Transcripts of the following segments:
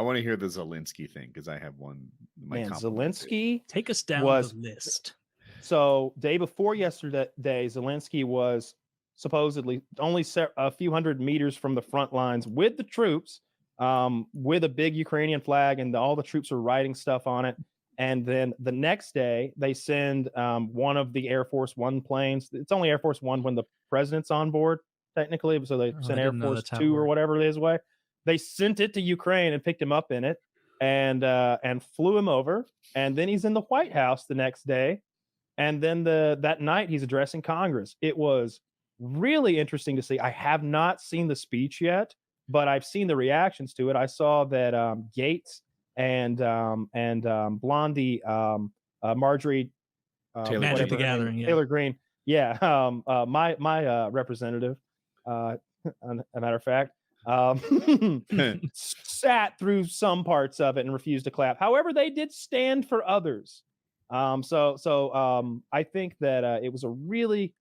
I want to hear the Zelensky thing because I have one. Man, Zelensky take us down the list. So day before yesterday, Zelensky was supposedly only a few hundred meters from the front lines with the troops, with a big Ukrainian flag, and all the troops are writing stuff on it. And then the next day, they send one of the Air Force One planes. It's only Air Force One when the president's on board, technically. So they sent Air Force Two or whatever it is way. They sent it to Ukraine and picked him up in it and flew him over. And then he's in the White House the next day. And then that night he's addressing Congress. It was really interesting to see. I have not seen the speech yet, but I've seen the reactions to it. I saw that Gates and Blondie, Marjorie Magic the Gathering, Taylor Greene, my representative, a matter of fact, sat through some parts of it and refused to clap. However, they did stand for others. So I think that it was a really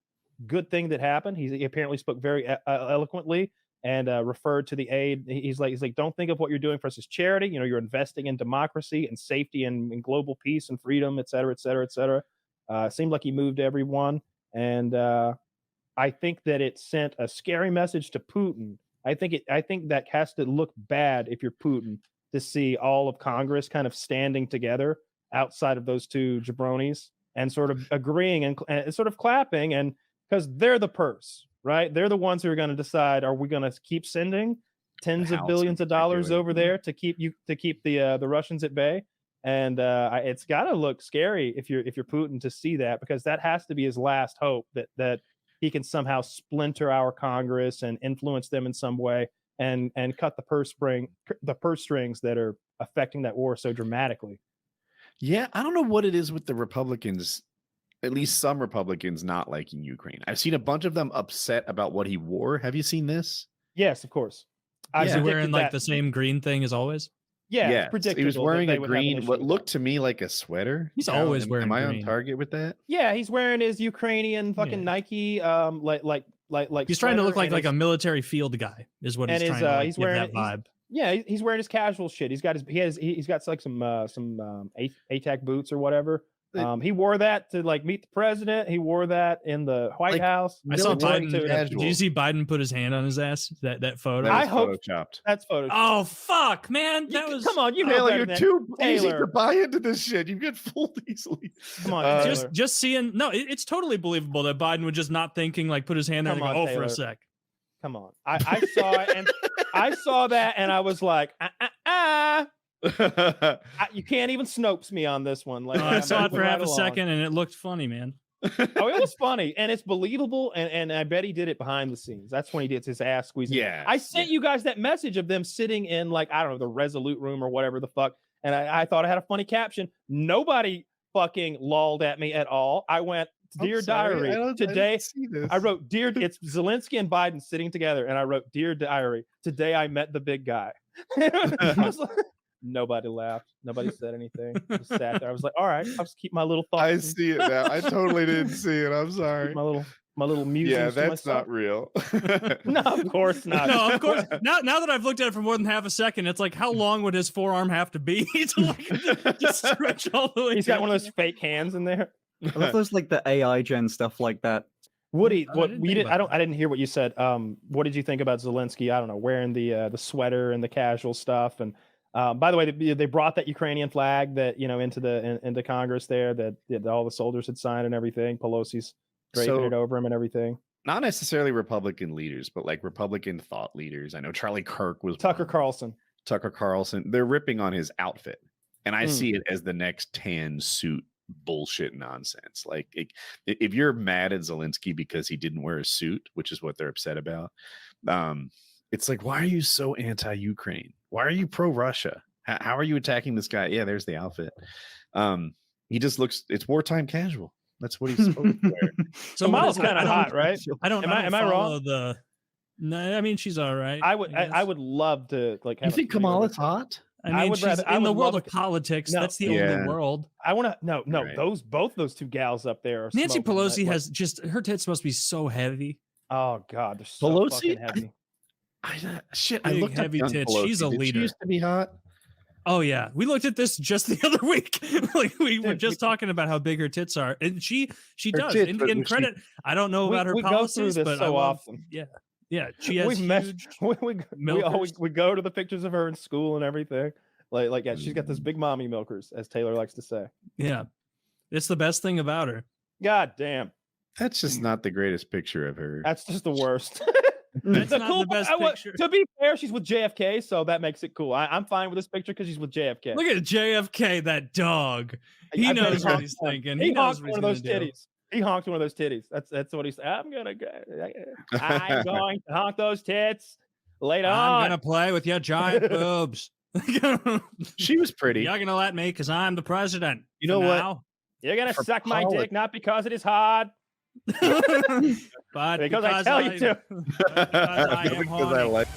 good thing that happened. He apparently spoke very eloquently and referred to the aid. He's like, don't think of what you're doing for us as charity. You know, you're investing in democracy and safety and global peace and freedom, et cetera, et cetera, et cetera. Seemed like he moved everyone. And I think that it sent a scary message to Putin. I think that has to look bad if you're Putin to see all of Congress kind of standing together outside of those two jabronis and sort of agreeing and sort of clapping, and because they're the purse, right? They're the ones who are going to decide, are we going to keep sending tens of billions of dollars over there to keep the Russians at bay? And it's got to look scary if you're Putin to see that, because that has to be his last hope, that he can somehow splinter our Congress and influence them in some way and cut the purse strings that are affecting that war so dramatically. Yeah, I don't know what it is with the Republicans, at least some Republicans not liking Ukraine. I've seen a bunch of them upset about what he wore. Have you seen this? Yes, of course. Is he wearing like the same green thing as always? Yeah, it's predictable. He was wearing a green, what looked to me like a sweater. He's always wearing green. Am I on target with that? Yeah, he's wearing his Ukrainian fucking Nike, like he's trying to look like a military field guy, is what he's trying to he's wearing that vibe. He's wearing his casual shit. He's got like some ATAC boots or whatever. He wore that to like meet the president. He wore that in the White House. I saw Biden. Did you see Biden put his hand on his ass? That photo. I hope photoshopped. That's photoshopped. Oh fuck, man! That was. Come on, you Taylor, you're too easy to buy into this shit. You get fooled easily. Come on, just seeing. No, it's totally believable that Biden would just not thinking, like, put his hand there and go, Taylor. for a sec. Come on, I saw it and I saw that and I was like, you can't even Snopes me on this one. Like, I saw it for half a second and it looked funny, man. It was funny and it's believable, and I bet he did it behind the scenes. That's when he did his ass squeezing. Yeah, I sent you guys that message of them sitting in, like, I don't know, the Resolute room or whatever the fuck, and I thought I had a funny caption. Nobody fucking lolled at me at all. I went, "Dear Diary, today I wrote, dear, it's Zelensky and Biden sitting together," and I wrote, "Dear Diary, today I met the big guy." I was like, nobody laughed. Nobody said anything. I just sat there. I was like, all right, I'll just keep my little thoughts. I see it now. I totally didn't see it. I'm sorry. My little musings. Yeah, that's not real. No, of course not. No, of course. Now that I've looked at it for more than half a second, it's like, how long would his forearm have to be to like just stretch all the way? He's got one of those fake hands in there. I love those like the AI gen stuff like that. Woody, I didn't hear what you said. What did you think about Zelensky? I don't know, wearing the sweater and the casual stuff. And by the way, they brought that Ukrainian flag that, into Congress there that all the soldiers had signed and everything. Pelosi's draping it over him and everything. Not necessarily Republican leaders, but like Republican thought leaders. I know Charlie Kirk was Tucker Carlson. They're ripping on his outfit, and I see it as the next tan suit bullshit nonsense. Like, if you're mad at Zelensky because he didn't wear a suit, which is what they're upset about, it's like, why are you so anti-Ukraine? Why are you pro-Russia? How are you attacking this guy? Yeah, there's the outfit. He just looks, it's wartime casual. That's what he's supposed to wear. So Kamala's kind of hot, right? Am I wrong? No, I mean, she's all right. I would love to like. You think Kamala's hot? I mean, in the world of politics, that's the only world. I want to right. Both those two gals up there are Nancy Pelosi has just, her tits must be so heavy. Oh God, they're so fucking heavy. I looked heavy tits. She's a leader. She used to be hot. Oh yeah, we looked at this just the other week. Like we were just talking about how big her tits are, and she Her does. tits, In, but in she- credit, I don't know about her we go through policies, this but I so love, often. Yeah, she has We've met, huge. we go to the pictures of her in school and everything. Like yeah, she's got those big mommy milkers, as Taylor likes to say. Yeah, it's the best thing about her. God damn, That's just not the greatest picture of her. that's just the worst. That's not the best picture. To be fair, she's with JFK, so that makes it cool. I'm fine with this picture because she's with JFK. Look at JFK, that dog. He I bet knows what honked he's one. thinking. He knows honked what one of he's those gonna do. titties. He honked one of those titties. That's what he said. I'm going to honk those tits later I'm on. gonna play with your giant boobs. She was pretty. You're gonna let me because I'm the president. You know for what? now. You're going to For suck my politics. dick, not because it is hard, But because I tell you to. because I am Because I horny. like